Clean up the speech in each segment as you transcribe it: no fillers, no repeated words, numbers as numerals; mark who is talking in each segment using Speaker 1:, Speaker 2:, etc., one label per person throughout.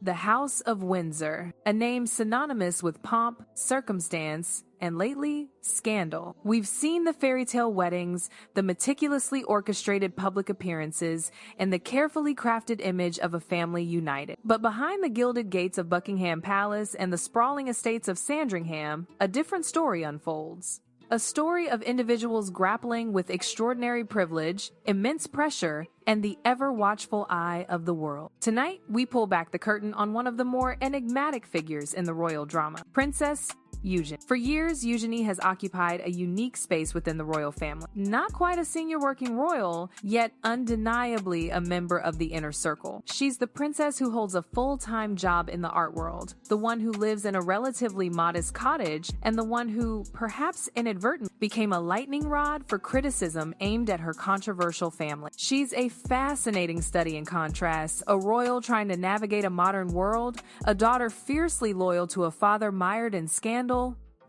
Speaker 1: The House of Windsor, a name synonymous with pomp, circumstance, and lately, scandal. We've seen the fairy tale weddings, the meticulously orchestrated public appearances, and the carefully crafted image of a family united. But behind the gilded gates of Buckingham Palace and the sprawling estates of Sandringham, a different story unfolds. A story of individuals grappling with extraordinary privilege, immense pressure, and the ever-watchful eye of the world. Tonight, we pull back the curtain on one of the more enigmatic figures in the royal drama, Princess Eugenie. For years, Eugenie has occupied a unique space within the royal family. Not quite a senior working royal, yet undeniably a member of the inner circle. She's the princess who holds a full-time job in the art world, the one who lives in a relatively modest cottage, and the one who, perhaps inadvertently, became a lightning rod for criticism aimed at her controversial family. She's a fascinating study in contrast, a royal trying to navigate a modern world, a daughter fiercely loyal to a father mired in scandal,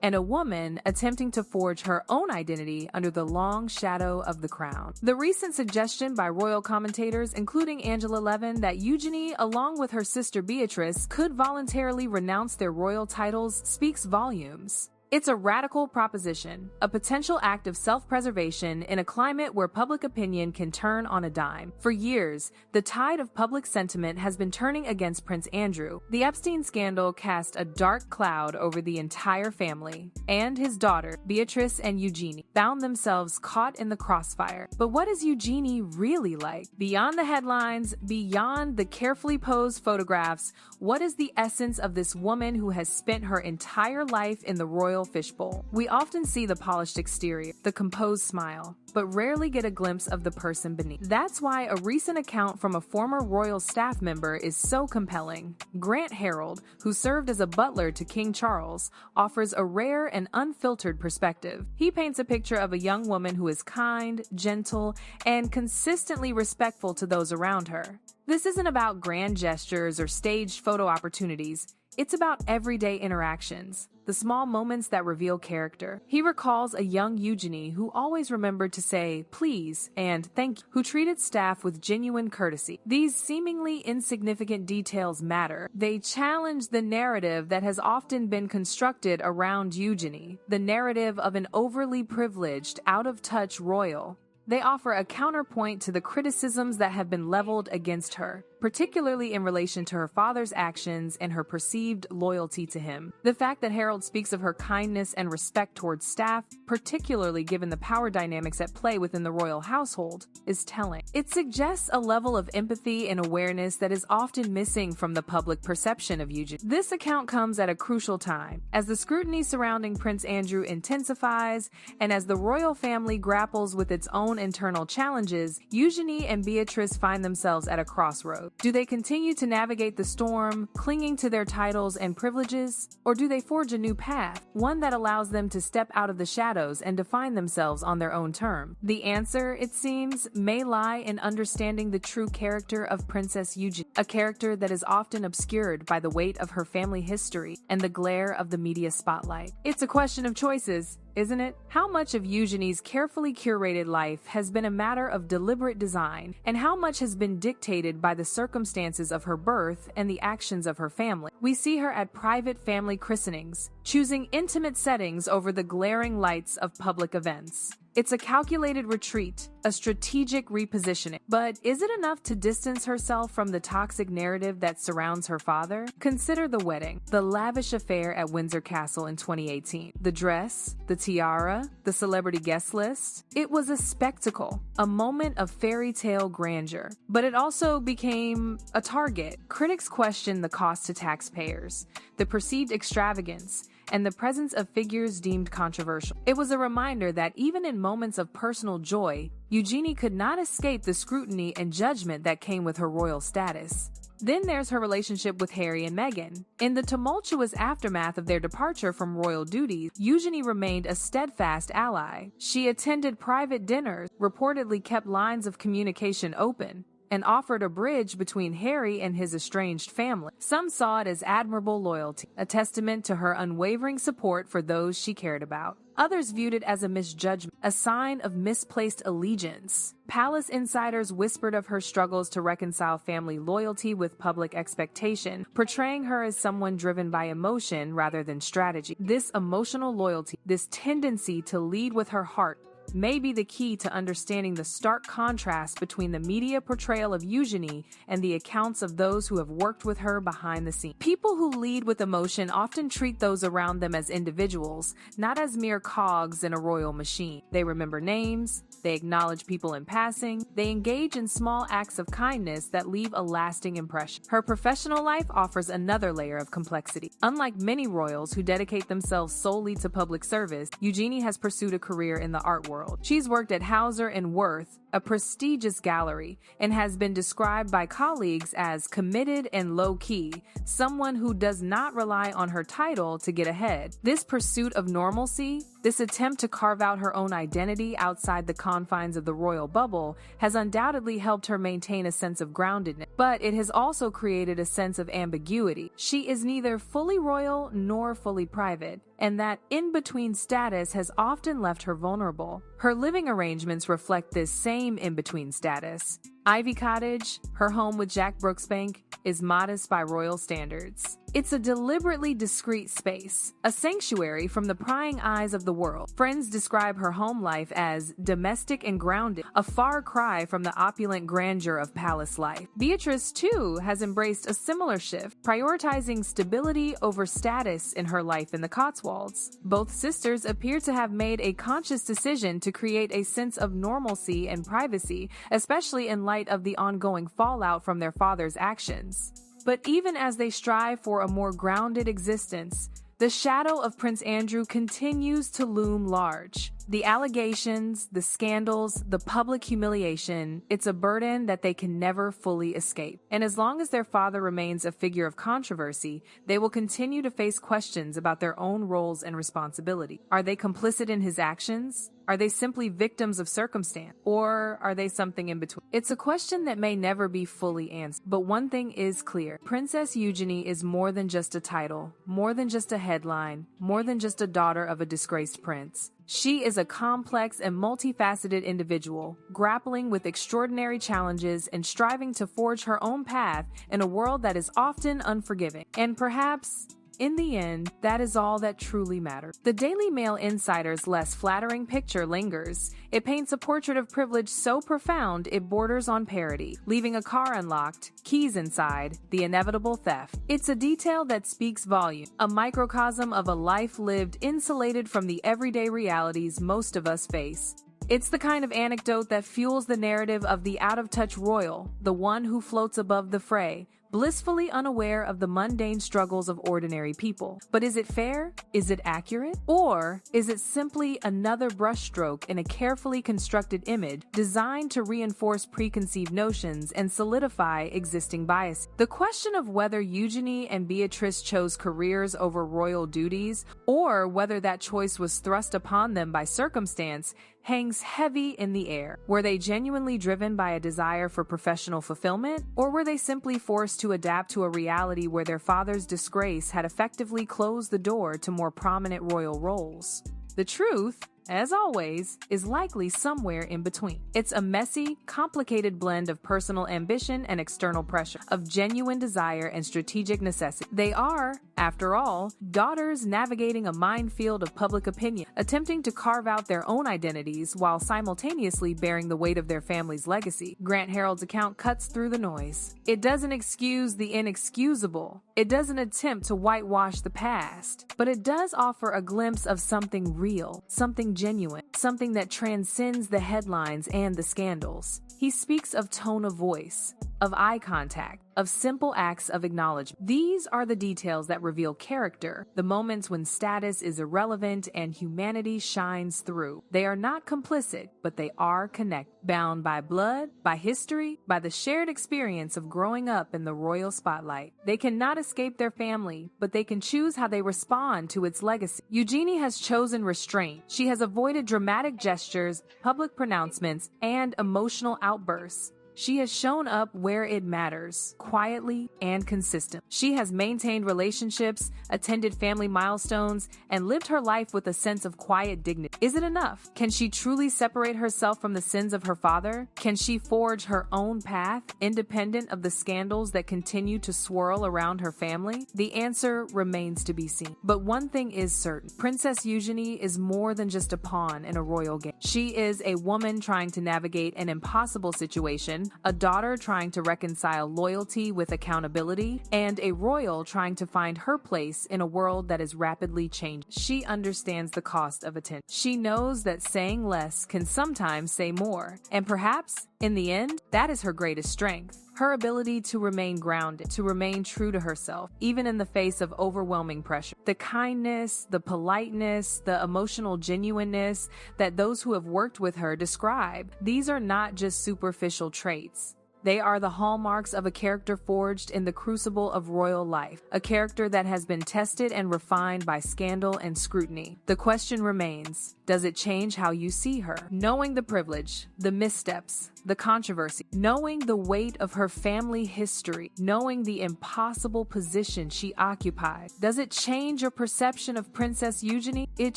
Speaker 1: and a woman attempting to forge her own identity under the long shadow of the crown. The recent suggestion by royal commentators, including Angela Levin, that Eugenie, along with her sister Beatrice, could voluntarily renounce their royal titles speaks volumes. It's a radical proposition, a potential act of self-preservation in a climate where public opinion can turn on a dime. For years, the tide of public sentiment has been turning against Prince Andrew. The Epstein scandal cast a dark cloud over the entire family, and his daughter, Beatrice and Eugenie, found themselves caught in the crossfire. But what is Eugenie really like? Beyond the headlines, beyond the carefully posed photographs, what is the essence of this woman who has spent her entire life in the royal fishbowl? We often see the polished exterior, the composed smile, but rarely get a glimpse of the person beneath. That's why a recent account from a former royal staff member is so compelling. Grant Harold, who served as a butler to King Charles, offers a rare and unfiltered perspective. He paints a picture of a young woman who is kind, gentle, and consistently respectful to those around her. This isn't about grand gestures or staged photo opportunities. It's about everyday interactions, the small moments that reveal character. He recalls a young Eugenie who always remembered to say please and thank you, who treated staff with genuine courtesy. These seemingly insignificant details matter. They challenge the narrative that has often been constructed around Eugenie, the narrative of an overly privileged, out-of-touch royal. They offer a counterpoint to the criticisms that have been leveled against her, particularly in relation to her father's actions and her perceived loyalty to him. The fact that Harold speaks of her kindness and respect towards staff, particularly given the power dynamics at play within the royal household, is telling. It suggests a level of empathy and awareness that is often missing from the public perception of Eugenie. This account comes at a crucial time, as the scrutiny surrounding Prince Andrew intensifies, and as the royal family grapples with its own internal challenges. Eugenie and Beatrice find themselves at a crossroad. Do they continue to navigate the storm, clinging to their titles and privileges? Or do they forge a new path, one that allows them to step out of the shadows and define themselves on their own terms? The answer, it seems, may lie in understanding the true character of Princess Eugenie, a character that is often obscured by the weight of her family history and the glare of the media spotlight. It's a question of choices, isn't it? How much of Eugenie's carefully curated life has been a matter of deliberate design, and how much has been dictated by the circumstances of her birth and the actions of her family? We see her at private family christenings, choosing intimate settings over the glaring lights of public events. It's a calculated retreat, a strategic repositioning. But is it enough to distance herself from the toxic narrative that surrounds her father? Consider the wedding, the lavish affair at Windsor Castle in 2018. The dress, the tiara, the celebrity guest list. It was a spectacle, a moment of fairy tale grandeur. But it also became a target. Critics questioned the cost to taxpayers, the perceived extravagance, and the presence of figures deemed controversial. It was a reminder that even in moments of personal joy, Eugenie could not escape the scrutiny and judgment that came with her royal status. Then there's her relationship with Harry and Meghan. In the tumultuous aftermath of their departure from royal duties, Eugenie remained a steadfast ally. She attended private dinners, reportedly kept lines of communication open, and offered a bridge between Harry and his estranged family. Some saw it as admirable loyalty, a testament to her unwavering support for those she cared about. Others viewed it as a misjudgment, a sign of misplaced allegiance. Palace insiders whispered of her struggles to reconcile family loyalty with public expectation, portraying her as someone driven by emotion rather than strategy. This emotional loyalty, this tendency to lead with her heart, may be the key to understanding the stark contrast between the media portrayal of Eugenie and the accounts of those who have worked with her behind the scenes. People who lead with emotion often treat those around them as individuals, not as mere cogs in a royal machine. They remember names, they acknowledge people in passing, they engage in small acts of kindness that leave a lasting impression. Her professional life offers another layer of complexity. Unlike many royals who dedicate themselves solely to public service, Eugenie has pursued a career in the art world. She's worked at Hauser and Wirth, a prestigious gallery, and has been described by colleagues as committed and low-key, someone who does not rely on her title to get ahead. This pursuit of normalcy, this attempt to carve out her own identity outside the confines of the royal bubble, has undoubtedly helped her maintain a sense of groundedness, but it has also created a sense of ambiguity. She is neither fully royal nor fully private, and that in-between status has often left her vulnerable. Her living arrangements reflect this same in-between status. Ivy Cottage, her home with Jack Brooksbank, is modest by royal standards. It's a deliberately discreet space, a sanctuary from the prying eyes of the world. Friends describe her home life as domestic and grounded, a far cry from the opulent grandeur of palace life. Beatrice, too, has embraced a similar shift, prioritizing stability over status in her life in the Cotswolds. Both sisters appear to have made a conscious decision to create a sense of normalcy and privacy, especially in light of the ongoing fallout from their father's actions. But even as they strive for a more grounded existence, the shadow of Prince Andrew continues to loom large. The allegations, the scandals, the public humiliation, it's a burden that they can never fully escape. And as long as their father remains a figure of controversy, they will continue to face questions about their own roles and responsibility. Are they complicit in his actions? Are they simply victims of circumstance? Or are they something in between? It's a question that may never be fully answered. But one thing is clear. Princess Eugenie is more than just a title, more than just a headline, more than just a daughter of a disgraced prince. She is a complex and multifaceted individual, grappling with extraordinary challenges and striving to forge her own path in a world that is often unforgiving. And perhaps, in the end, that is all that truly matters. The Daily Mail Insider's less flattering picture lingers. It paints a portrait of privilege so profound it borders on parody, leaving a car unlocked, keys inside, the inevitable theft. It's a detail that speaks volume, a microcosm of a life lived insulated from the everyday realities most of us face. It's the kind of anecdote that fuels the narrative of the out-of-touch royal, the one who floats above the fray, blissfully unaware of the mundane struggles of ordinary people. But is it fair? Is it accurate? Or is it simply another brushstroke in a carefully constructed image designed to reinforce preconceived notions and solidify existing bias? The question of whether Eugenie and Beatrice chose careers over royal duties, or whether that choice was thrust upon them by circumstance, hangs heavy in the air. Were they genuinely driven by a desire for professional fulfillment, or were they simply forced to adapt to a reality where their father's disgrace had effectively closed the door to more prominent royal roles? The truth, as always, is likely somewhere in between. It's a messy, complicated blend of personal ambition and external pressure, of genuine desire and strategic necessity. They are, after all, daughters navigating a minefield of public opinion, attempting to carve out their own identities while simultaneously bearing the weight of their family's legacy. Grant Harold's account cuts through the noise. It doesn't excuse the inexcusable. It doesn't attempt to whitewash the past, but it does offer a glimpse of something real, something genuine, something that transcends the headlines and the scandals. He speaks of tone of voice, of eye contact, of simple acts of acknowledgement. These are the details that reveal character, the moments when status is irrelevant and humanity shines through. They are not complicit, but they are connected, bound by blood, by history, by the shared experience of growing up in the royal spotlight. They cannot escape their family, but they can choose how they respond to its legacy. Eugenie has chosen restraint. She has avoided dramatic gestures, public pronouncements, and emotional outbursts. She has shown up where it matters, quietly and consistently. She has maintained relationships, attended family milestones, and lived her life with a sense of quiet dignity. Is it enough? Can she truly separate herself from the sins of her father? Can she forge her own path, independent of the scandals that continue to swirl around her family? The answer remains to be seen. But one thing is certain. Princess Eugenie is more than just a pawn in a royal game. She is a woman trying to navigate an impossible situation, a daughter trying to reconcile loyalty with accountability, and a royal trying to find her place in a world that is rapidly changing. She understands the cost of attention. She knows that saying less can sometimes say more, and perhaps, in the end, that is her greatest strength. Her ability to remain grounded, to remain true to herself, even in the face of overwhelming pressure. The kindness, the politeness, the emotional genuineness that those who have worked with her describe, these are not just superficial traits. They are the hallmarks of a character forged in the crucible of royal life, a character that has been tested and refined by scandal and scrutiny. The question remains, does it change how you see her? Knowing the privilege, the missteps, the controversy, knowing the weight of her family history, knowing the impossible position she occupied, does it change your perception of Princess Eugenie? It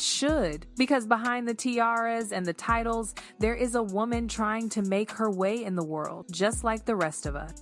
Speaker 1: should, because behind the tiaras and the titles, there is a woman trying to make her way in the world, just like the rest of us.